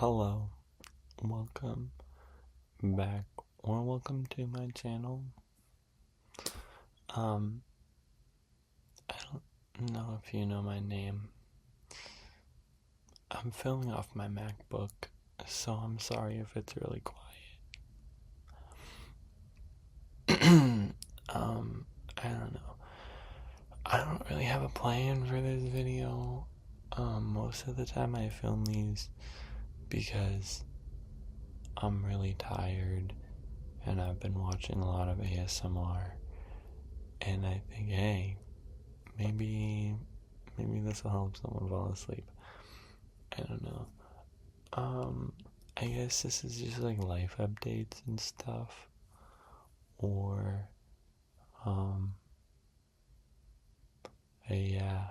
Hello, welcome back or welcome to my channel. I don't know if you know my name. I'm filming off my MacBook, so I'm sorry if it's really quiet. I don't know. I don't really have a plan for this video. Most of the time I film these because I'm really tired and I've been watching a lot of ASMR, and I think, hey, maybe this will help someone fall asleep. I don't know. I guess this is just like life updates and stuff, or um yeah,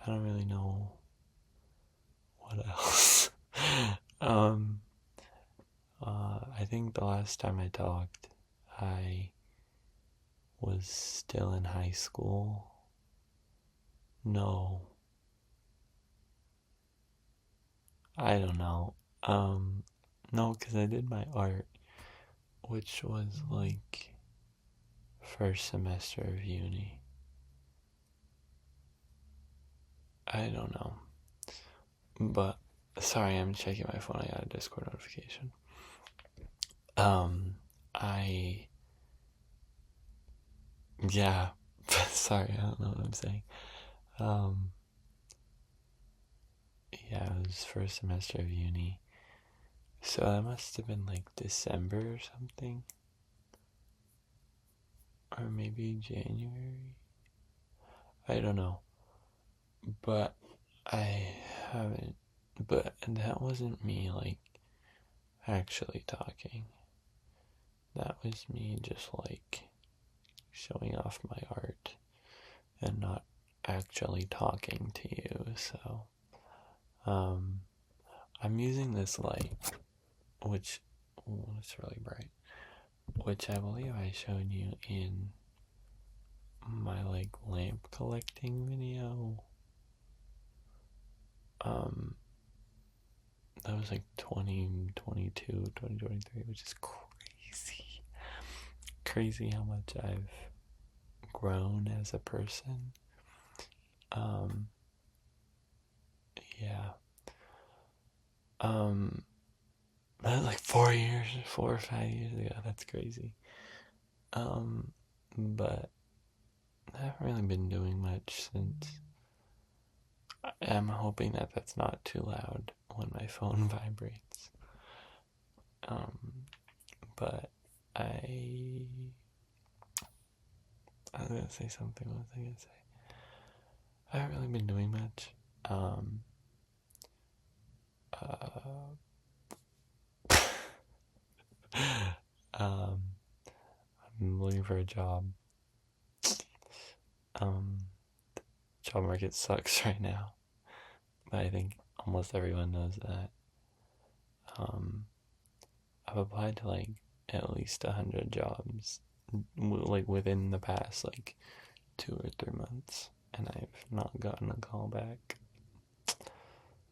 I don't really know what else. um I think the last time I talked, I was still in high school. No, I don't know. No, because I did my art, which was like first semester of uni. I don't know. But sorry, I'm checking my phone. I got a Discord notification. Um, I yeah. Sorry, I don't know what I'm saying. Um, yeah, it was first semester of uni, so that must have been like December or something, or maybe January. I don't know, but I haven't. But that wasn't me like actually talking. That was me just like showing off my art and not actually talking to you. So, um, I'm using this light, which it's really bright, which I believe I showed you in my like lamp collecting video. Um, that was like 2022, 2023, which is crazy. Crazy how much I've grown as a person. Um, yeah. Um, that was like 4 years, 4 or 5 years ago. That's crazy. But I haven't really been doing much since. I'm hoping that that's not too loud when my phone vibrates. Um, but I was gonna say something. What was I gonna say? I haven't really been doing much. Um, uh, um, I'm looking for a job. Um, Job market sucks right now, but I think almost everyone knows that. Um, I've applied to like at least 100 jobs, like within the past like 2 or 3 months, and I've not gotten a call back.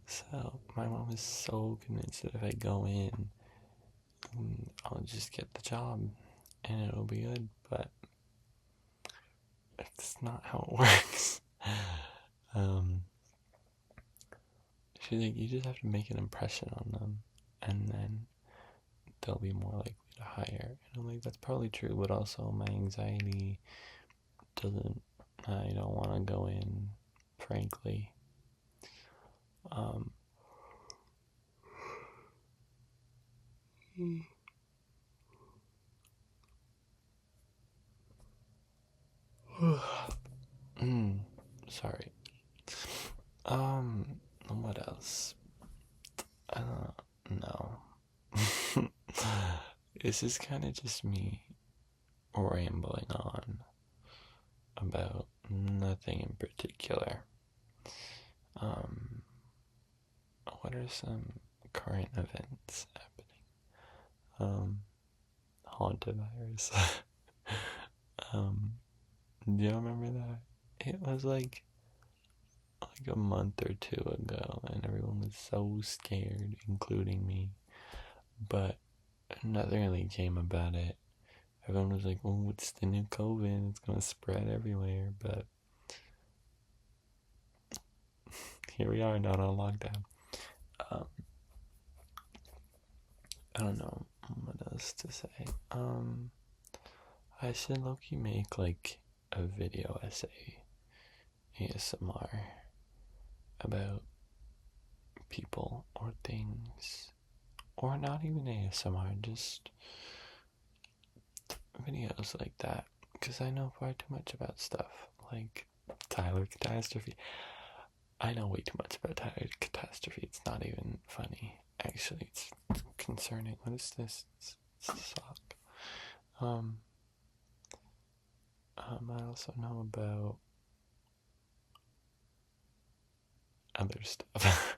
So my mom is so convinced that if I go in, I'll just get the job and it'll be good, but it's not how it works. um, she's like, you just have to make an impression on them, and then they'll be more likely to hire. And I'm like, that's probably true, but also my anxiety doesn't. I don't want to go in, frankly. Um, sorry. What else? I don't know. This is kind of just me rambling on about nothing in particular. Um, what are some current events happening? Hauntavirus. um, do you remember that? It was like like a month or two ago, and everyone was so scared, including me. But nothing really came about it. Everyone was like, "Oh, it's the new COVID. It's gonna spread everywhere." But here we are, not on lockdown. I don't know what else to say. I should low-key make like a video essay, ASMR, about people or things, or not even ASMR, just videos like that, because I know far too much about stuff like Tyler Catastrophe. I know way too much about Tyler Catastrophe. It's not even funny. Actually, it's concerning. What is this? It's a sock. I also know about other stuff.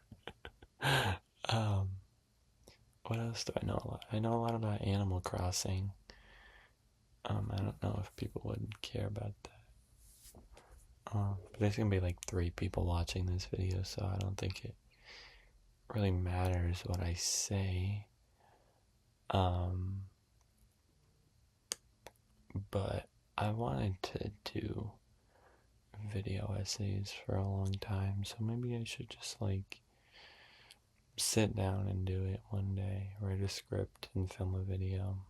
What else do I know a lot? I know a lot about Animal Crossing. I don't know if people would care about that. But there's gonna be like 3 people watching this video, so I don't think it really matters what I say. But I wanted to do video essays for a long time, so maybe I should just like sit down and do it one day, write a script and film a video.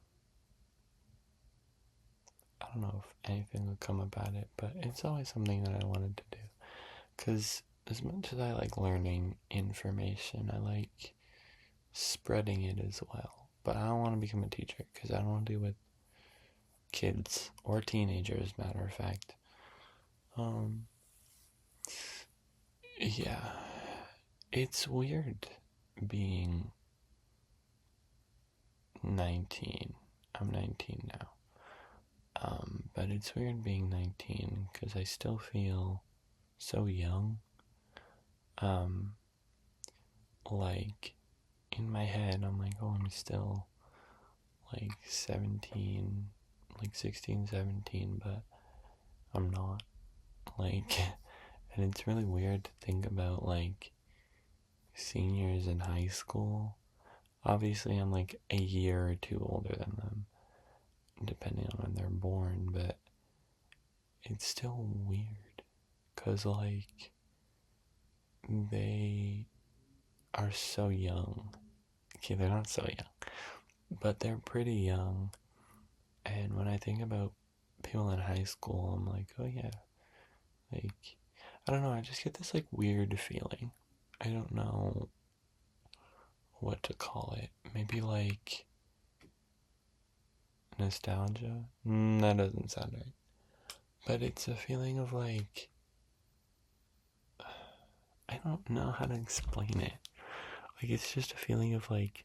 I don't know if anything would come about it, but it's always something that I wanted to do, because as much as I like learning information, I like spreading it as well. But I don't want to become a teacher, because I don't want to deal with kids or teenagers, matter of fact. Yeah, it's weird being 19. I'm 19 now. But it's weird being 19 because I still feel so young. Like in my head, I'm like, oh, I'm still like 17, like 16, 17, but I'm not. Like, and it's really weird to think about like seniors in high school. Obviously, I'm like a year or 2 older than them, depending on when they're born, but it's still weird because like they are so young. Okay, they're not so young, but they're pretty young. And when I think about people in high school, I'm like, oh yeah, like, I don't know, I just get this like weird feeling. I don't know what to call it. Maybe like nostalgia? That doesn't sound right. But it's a feeling of like, I don't know how to explain it. Like, it's just a feeling of like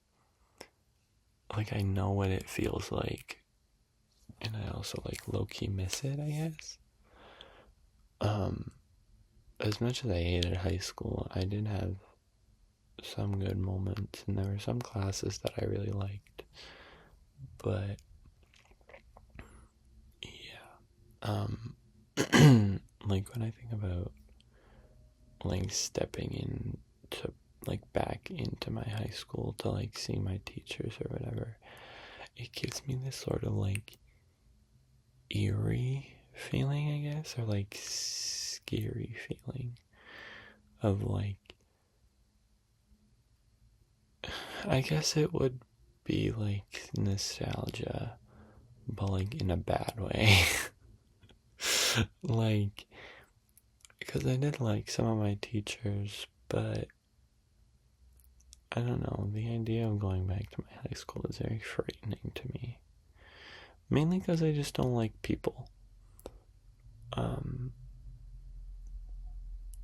I know what it feels like, and I also like low-key miss it, I guess. As much as I hated high school, I did have some good moments, and there were some classes that I really liked. But yeah, like when I think about like stepping into like back into my high school to like see my teachers or whatever, it gives me this sort of like eerie feeling, I guess, or like scary feeling of like, I guess it would be like nostalgia, but like in a bad way. Like, because I did like some of my teachers, but I don't know, the idea of going back to my high school is very frightening to me. Mainly because I just don't like people.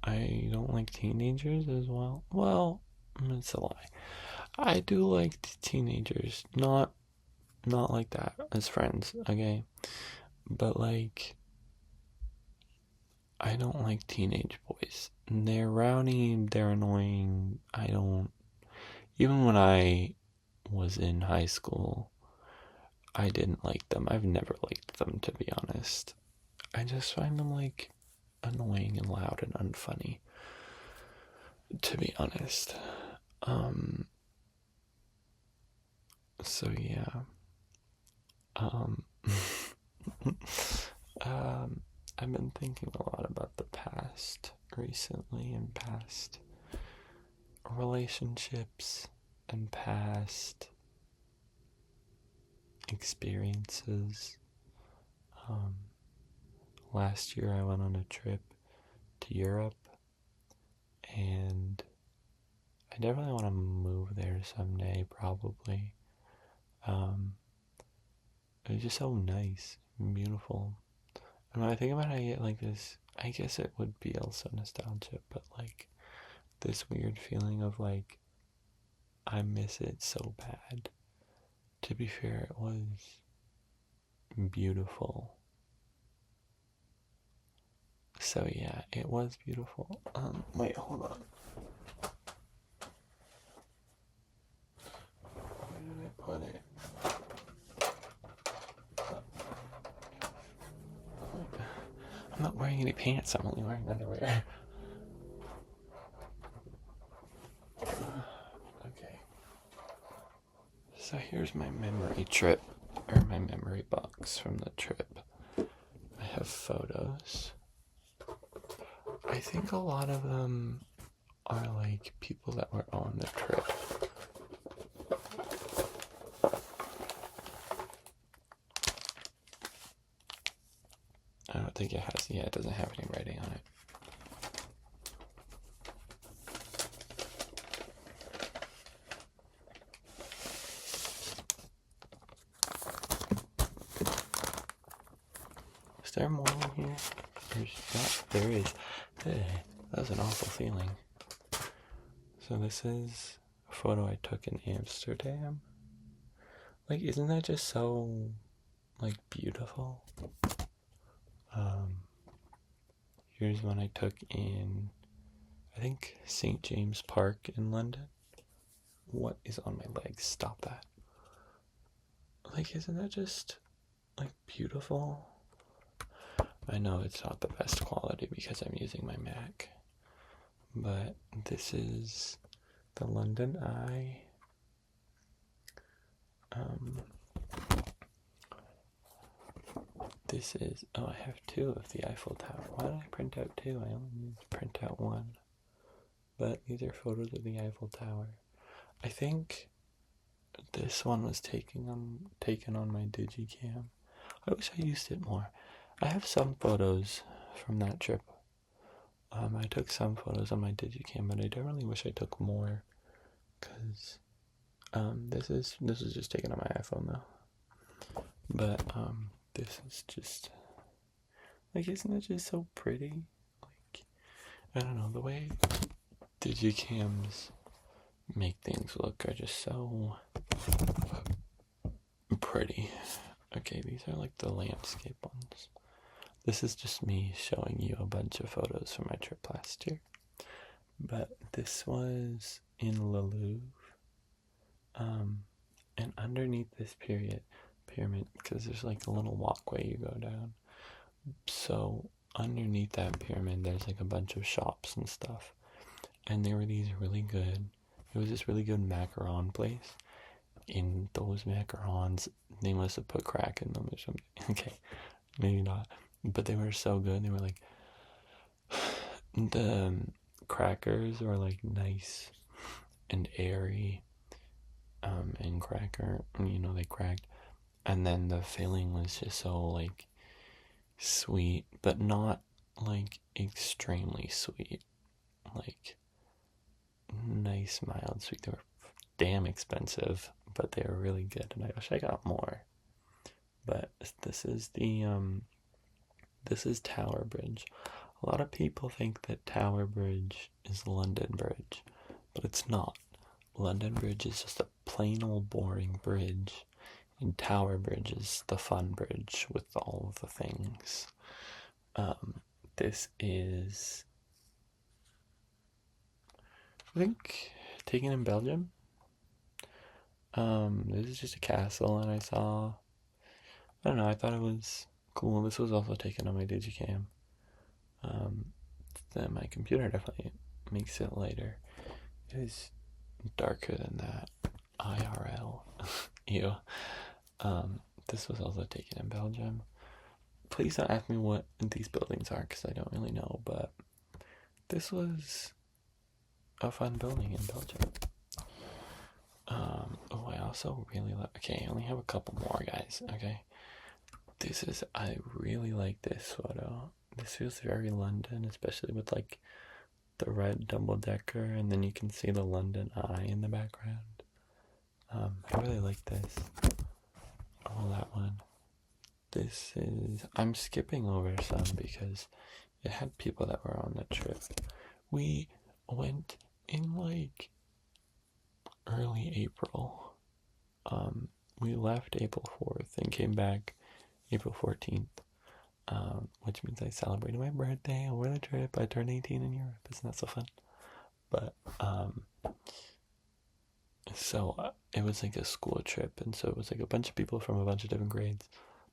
I don't like teenagers as well. Well, it's a lie. I do like teenagers, not like that as friends, okay? But like, I don't like teenage boys. They're rowdy, they're annoying. Even when I was in high school, I didn't like them. I've never liked them, to be honest. I just find them like annoying and loud and unfunny. to be honest. Um, so yeah. Um, I've been thinking a lot about the past recently, and past relationships and past experiences. Um, Last year I went on a trip to Europe, and I definitely want to move there someday, probably. Um, it was just so nice and beautiful. And when I think about it, I get like this, I guess it would be also nostalgia, but like this weird feeling of like, I miss it so bad. To be fair, it was beautiful. So yeah, it was beautiful. Wait, hold on. Where did I put it? I'm not wearing any pants, I'm only wearing underwear. Okay. So here's my memory trip, or my memory box from the trip. I have photos. I think a lot of them are like people that were on the trip. I don't think it has, yeah, it doesn't have any writing on it. Is there more in here? There is. Hey, that was an awful feeling. So this is a photo I took in Amsterdam. Like, isn't that just so, like, beautiful? Here's one I took in, I think, St. James Park in London. What is on my legs? Stop that. Like, isn't that just, like, beautiful? I know it's not the best quality because I'm using my Mac, but this is the London Eye. This is, oh, I have two of the Eiffel Tower. Why did I print out two? I only need to print out one. But these are photos of the Eiffel Tower. I think this one was taken on my Digicam. I wish I used it more. I have some photos from that trip. I took some photos on my Digicam, but I definitely wish I took more, because this is just taken on my iPhone though. But this is just, like, isn't it just so pretty? Like, I don't know, the way Digicams make things look are just so pretty. Okay, these are like the landscape ones. This is just me showing you a bunch of photos from my trip last year. But this was in Le Louvre. And underneath this pyramid, because there's like a little walkway you go down. So underneath that pyramid, there's like a bunch of shops and stuff. And there were these really good, it was this really good macaron place. In those macarons, they must have put crack in them or something. Okay, maybe not. But they were so good. They were like, the crackers were like nice and airy, and cracker, they cracked. And then the filling was just so like sweet, but not like extremely sweet. Like nice, mild sweet. They were damn expensive, but they were really good, and I wish I got more. But this is Tower Bridge. A lot of people think that Tower Bridge is London Bridge, but it's not. London Bridge is just a plain old boring bridge, and Tower Bridge is the fun bridge with all of the things. This is, I think, taken in Belgium. This is just a castle, and I don't know, I thought it was cool. This was also taken on my Digicam. Then my computer definitely makes it lighter. is darker than that. IRL. Ew. This was also taken in Belgium. Please don't ask me what these buildings are, because I don't really know, but this was a fun building in Belgium. I also really like, okay, I only have a couple more, guys, okay? I really like this photo. This feels very London, especially with, like, the red double-decker, and then you can see the London Eye in the background. I really like this. Oh, that one. I'm skipping over some because it had people that were on the trip. We went in, like, early April. We left April 4th and came back April 14th, which means I celebrated my birthday over the trip. I turned 18 in Europe. Isn't that so fun? But, it was like a school trip, and so it was like a bunch of people from a bunch of different grades.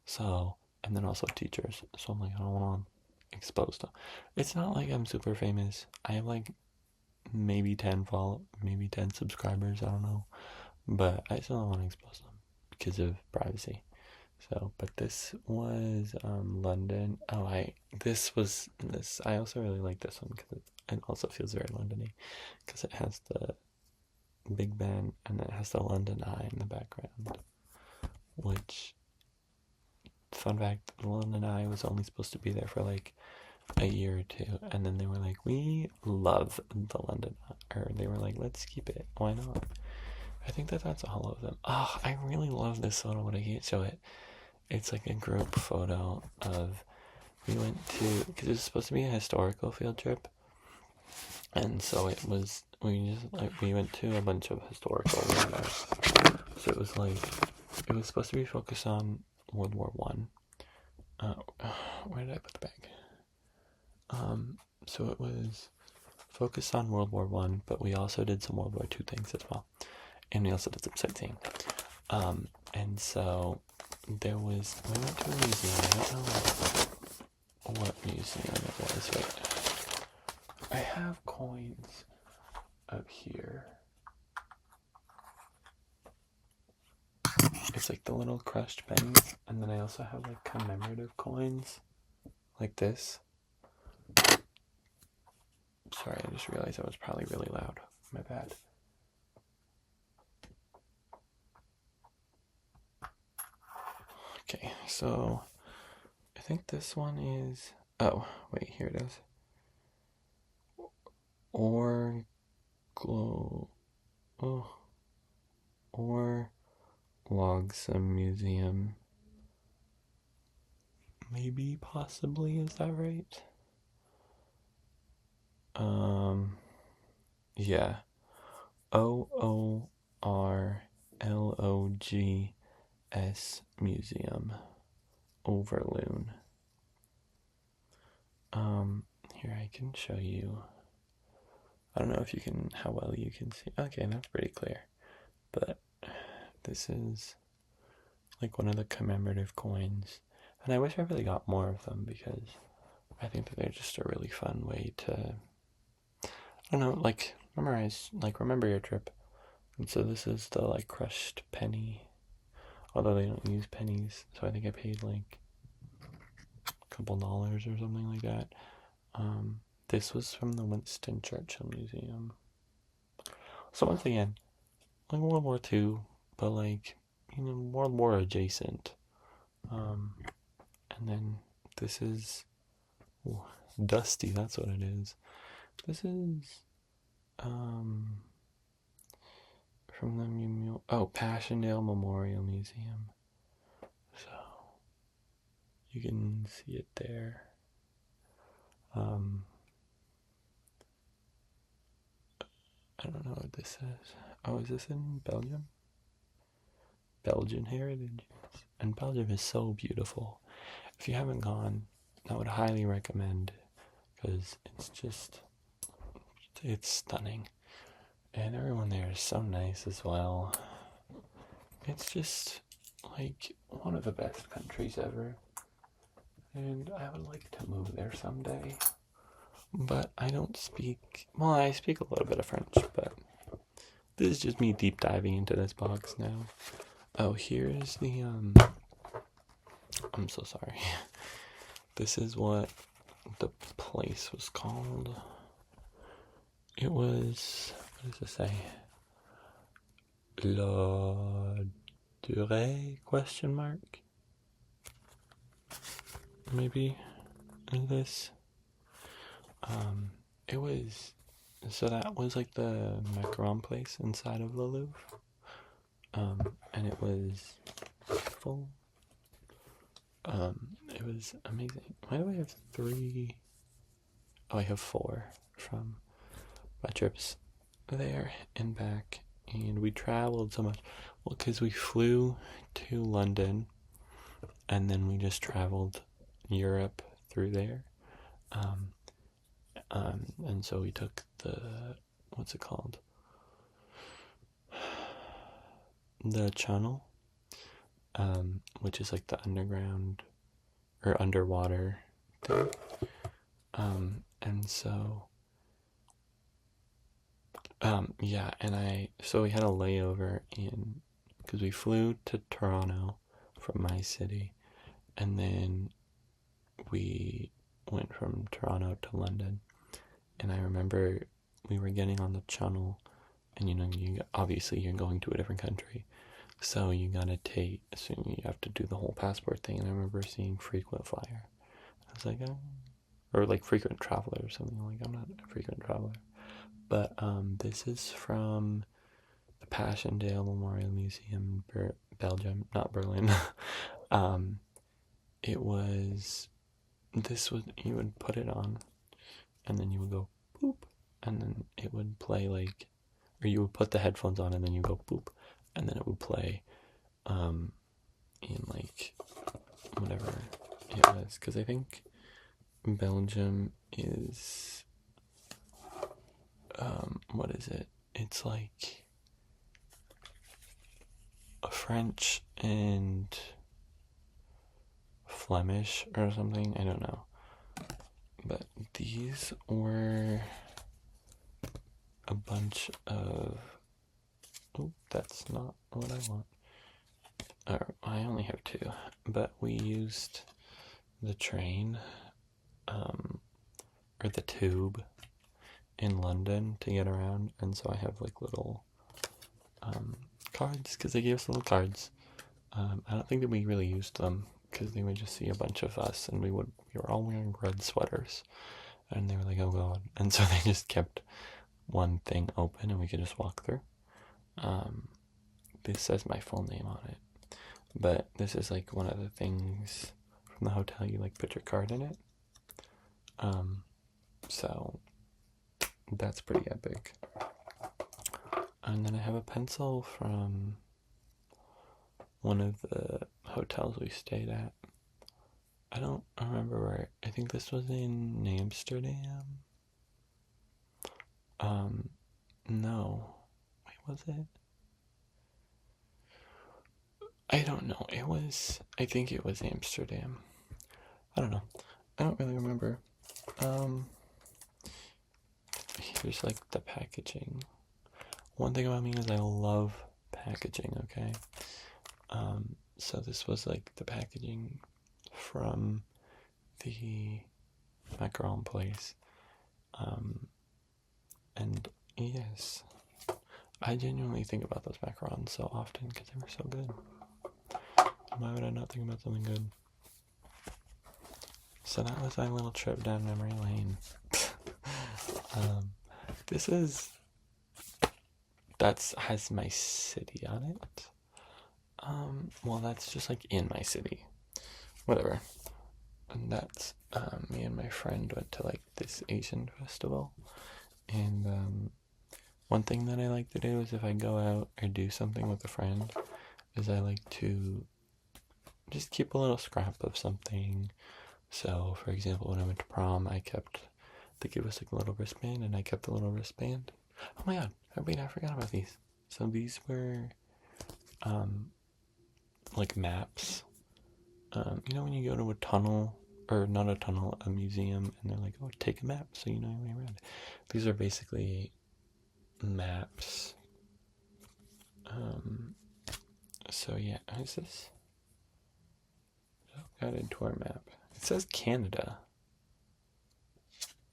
So, and then also teachers. So I'm like, I don't want to expose them. It's not like I'm super famous. I have like maybe 10 subscribers. I don't know. But I still don't want to expose them because of privacy. So, but this was London. I also really like this one because it also feels very Londony because it has the Big Ben and it has the London Eye in the background. Which, fun fact, the London Eye was only supposed to be there for like a year or two, and then they were like, we love the London Eye, or they were like, let's keep it. Why not? I think that's all of them. Oh, I really love this photo, but I can't show it. It's like a group photo of, we went to, because it was supposed to be a historical field trip, and so we went to a bunch of historical landmarks. So it was supposed to be focused on World War One. Where did I put the bag? So it was focused on World War One, but we also did some World War Two things as well. And we also did some sightseeing. And so we went to a museum. I don't know what museum it was. Wait. I have coins up here. It's like the little crushed pennies. And then I also have like commemorative coins. Like this. Sorry, I just realized I was probably really loud. My bad. Okay, so I think this one is, oh, wait, here it is. Or Logsum Museum. Maybe, possibly, is that right? Yeah. OORLOGS Museum. Overloon. Here I can show you. I don't know if how well you can see. Okay, that's pretty clear. But this is like one of the commemorative coins. And I wish I really got more of them because I think that they're just a really fun way to, I don't know, like remember your trip. And so this is the like crushed penny. Although they don't use pennies, so I think I paid like a couple dollars or something like that. This was from the Winston Churchill Museum. So once again, like World War II, but like, World War adjacent. And then this is Dusty, that's what it is. This is from the Passchendaele Memorial Museum. So you can see it there. I don't know what this is. Oh, is this in Belgium? Belgian heritage. And Belgium is so beautiful. If you haven't gone, I would highly recommend, because it's stunning. And everyone there is so nice as well. It's just like one of the best countries ever. And I would like to move there someday. But I don't speak, I speak a little bit of French, but This is just me deep diving into this box now. Oh, here's the, I'm so sorry. This is what the place was called. It was, what does it say? La Durée, question mark? Maybe, in this. It was, so that was like the macaron place inside of the Louvre. And it was full. It was amazing. Why do I have 3? Oh, I have 4 from my trips there and back. And we traveled so much. Well, because we flew to London and then we just traveled Europe through there. And so we took the, what's it called? The Channel, which is like the underground or underwater thing. And so, yeah, so we had a layover because we flew to Toronto from my city, and then we went from Toronto to London. And I remember we were getting on the Channel, and obviously you're going to a different country, so you have to do the whole passport thing. And I remember seeing frequent flyer. I was like, oh. Or like frequent traveler or something. Like, I'm not a frequent traveler. But this is from the Passchendaele Memorial Museum, Belgium, not Berlin. You would put it on, and then you would go boop, and then it would play or you would put the headphones on, and then you go boop, and then it would play, in whatever it was, because I think Belgium is, what is it? It's like a French and Flemish or something. I don't know. But these were a bunch of, that's not what I want. I only have 2, but we used the train, or the tube in London to get around, and so I have like little cards, because they gave us little cards. I don't think that we really used them, because they would just see a bunch of us, and we were all wearing red sweaters, and they were like, oh god, and so they just kept one thing open and we could just walk through. This says my full name on it, but this is like one of the things from the hotel, you like put your card in it. So that's pretty epic. And then I have a pencil from one of the hotels we stayed at. I don't remember where. I think this was in Amsterdam. No. Wait, was it? I don't know. I think it was Amsterdam. I don't know. I don't really remember. Here's like the packaging. One thing about me is I love packaging, okay? So this was like the packaging from the macaron place. And yes, I genuinely think about those macarons so often because they were so good. Why would I not think about something good? So that was my little trip down memory lane. That has my city on it. Well, that's just like in my city. Whatever. And that's, me and my friend went to like this Asian festival. And, one thing that I like to do is if I go out or do something with a friend, is I like to just keep a little scrap of something. So, for example, when I went to prom, they gave us like a little wristband, and I kept the little wristband. Oh my god, wait, I forgot about these. So these were, like maps. When you go to a tunnel, or not a tunnel, a museum, and they're like, oh, take a map so you know your way around. These are basically maps So yeah, is this guided tour map? It says Canada.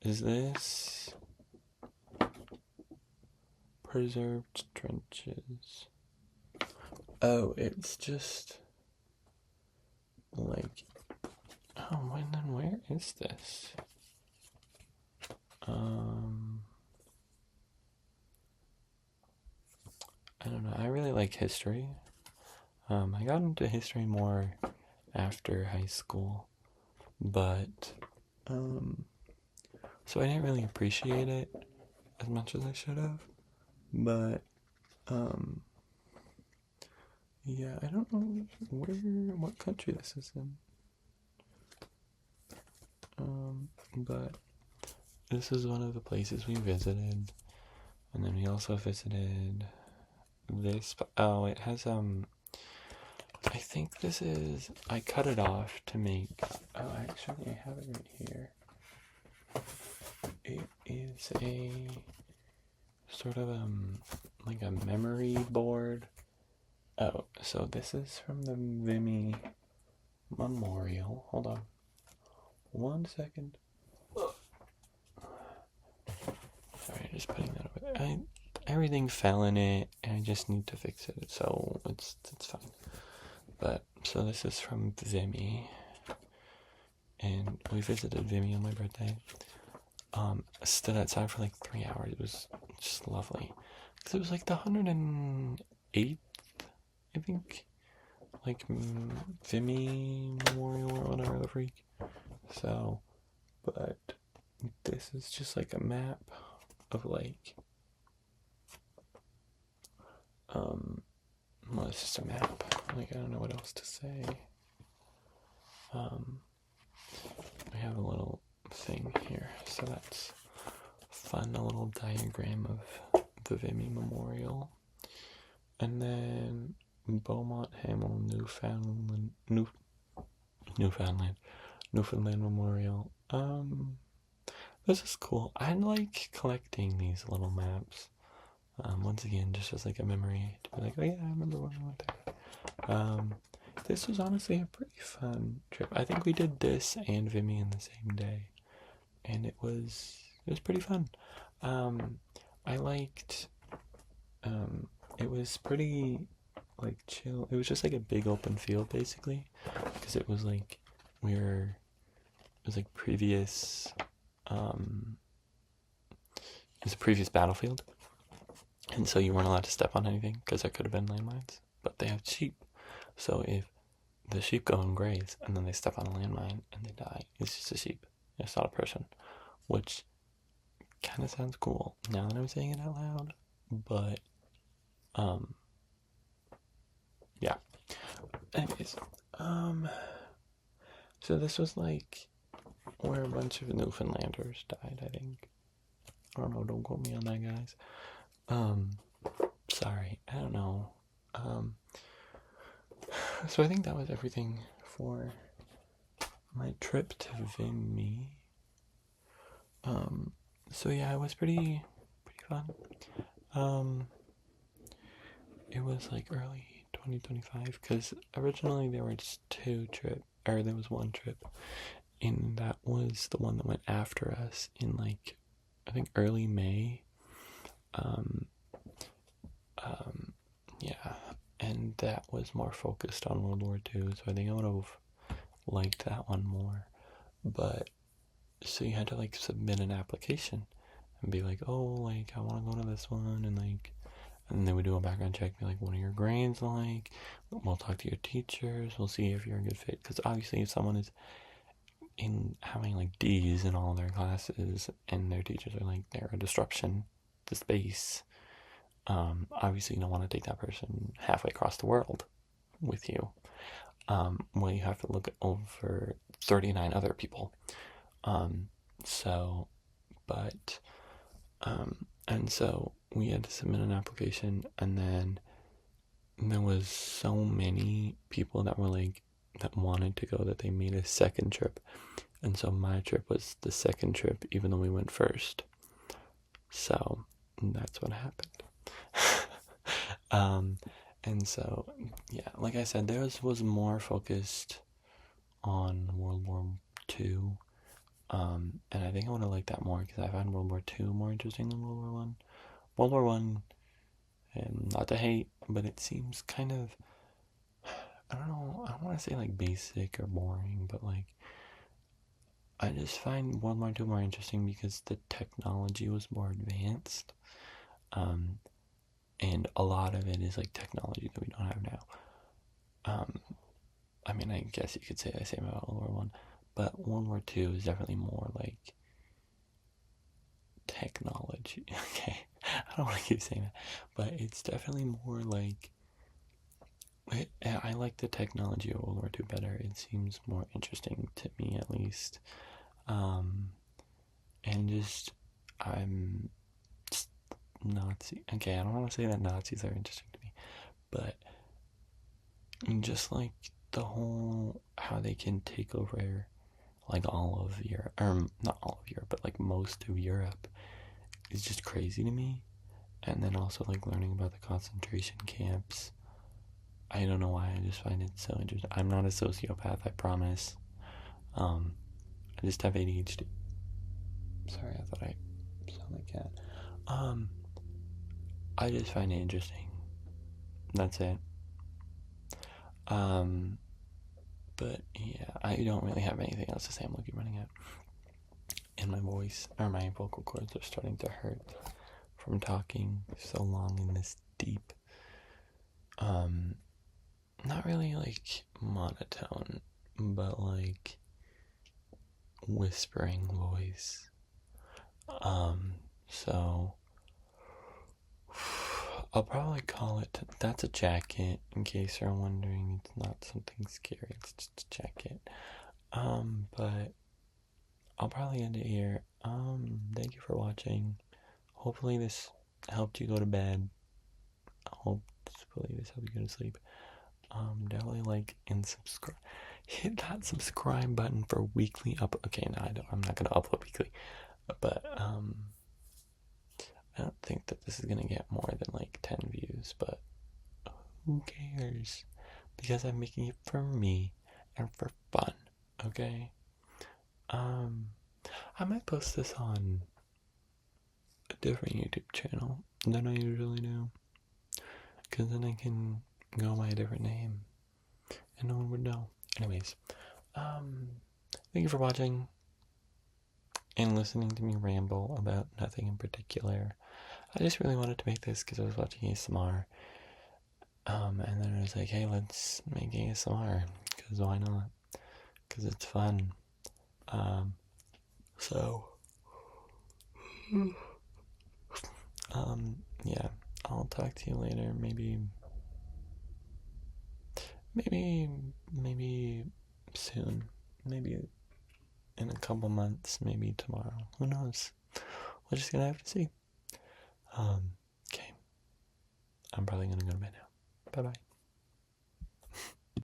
Is this preserved trenches? Oh, it's just like, oh, and then where is this? I don't know. I really like history. I got into history more after high school, but so I didn't really appreciate it as much as I should have. But yeah, I don't know what country this is in. But this is one of the places we visited, and then we also visited this. Oh, it has I think this is. I cut it off to make. Oh, actually, I have it right here. It is a sort of like a memory board. Oh, so this is from the Vimy Memorial. Hold on, 1 second. Sorry, just putting that away. Everything fell in it, and I just need to fix it, so it's fine. But so this is from Vimy, and we visited Vimy on my birthday. Stood outside for like 3 hours. It was just lovely, because it was like the 108th, I think, like Vimy Memorial or whatever the freak. So, but this is just like a map of like well, it's just a map. Like, I don't know what else to say. We have a little thing here, so that's fun. A little diagram of the Vimy Memorial, and then Beaumont Hamel Newfoundland Memorial. This is cool. I like collecting these little maps. Once again, just as like a memory to be like, oh yeah, I remember when I went there. This was honestly a pretty fun trip. I think we did this and Vimy in the same day, and it was pretty fun. I liked. It was pretty like chill. It was just like a big open field basically, because it was like it was like previous. It was a previous battlefield. And so you weren't allowed to step on anything because there could have been landmines. But they have sheep. So if the sheep go and graze and then they step on a landmine and they die, it's just a sheep. It's not a person. Which kind of sounds cool now that I'm saying it out loud. But, yeah. Anyways, so this was like where a bunch of Newfoundlanders died, I think. I don't know, don't quote me on that, guys. Sorry, I don't know. So I think that was everything for my trip to Vimy. So yeah, it was pretty fun. It was like early 2025, because originally there were just there was one trip, and that was the one that went after us in like, I think early May. Yeah, and that was more focused on World War II, so I think I would have liked that one more. But so you had to like submit an application and be like, oh, like I want to go to this one, and like, and then we do a background check, be like, what are your grades like? We'll talk to your teachers, we'll see if you're a good fit, because obviously if someone is having like D's in all their classes and their teachers are like, they're a disruption to space, obviously you don't want to take that person halfway across the world with you. Well, you have to look over 39 other people. And so we had to submit an application, and then there was so many people that were like, that wanted to go, that they made a second trip. And so my trip was the second trip, even though we went first. So that's what happened. Um, and so, yeah, like I said, theirs was more focused on World War II. And I think I would have liked that more because I find World War II more interesting than World War One. World War One, and not to hate, but it seems kind of, I don't know, I don't want to say like basic or boring, but like I just find World War II more interesting because the technology was more advanced. Um, and a lot of it is like technology that we don't have now. Um, I mean, I guess you could say the same about World War One, but World War II is definitely more like technology. Okay, I don't want to keep saying that, but it's definitely more like I like the technology of World War II better. It seems more interesting to me, at least. Um, and just I'm just Nazi. Okay, I don't want to say that Nazis are interesting to me, but just like the whole how they can take over like all of Europe, or not all of Europe, but like most of Europe is just crazy to me. And then also like learning about the concentration camps. I don't know why, I just find it so interesting. I'm not a sociopath, I promise. I just have ADHD. Sorry, I thought I sound like that. Um, I just find it interesting. That's it. Um, but yeah, I don't really have anything else to say. I'm looking running out. And my voice, or my vocal cords are starting to hurt from talking so long in this deep, um, not really like monotone, but like whispering voice. So I'll probably call it That's a Jacket, in case you're wondering. It's not something scary, it's just a jacket. But I'll probably end it here. Thank you for watching. Hopefully this helped you go to bed. Hopefully this helped you go to sleep. Definitely like and subscribe. Hit that subscribe button for weekly Okay, no, I'm not gonna upload weekly, but I don't think that this is gonna get more than like 10 views, but who cares? Because I'm making it for me and for fun. Okay. Um, I might post this on a different YouTube channel than I usually do, because then I can go by a different name and no one would know. Anyways, um, thank you for watching and listening to me ramble about nothing in particular. I just really wanted to make this because I was watching ASMR. And then I was like, hey, let's make ASMR, because why not? Because it's fun. So, yeah, I'll talk to you later. Maybe soon. Maybe in a couple months. Maybe tomorrow. Who knows? We're just gonna have to see. Okay. I'm probably gonna go to bed now. Bye bye.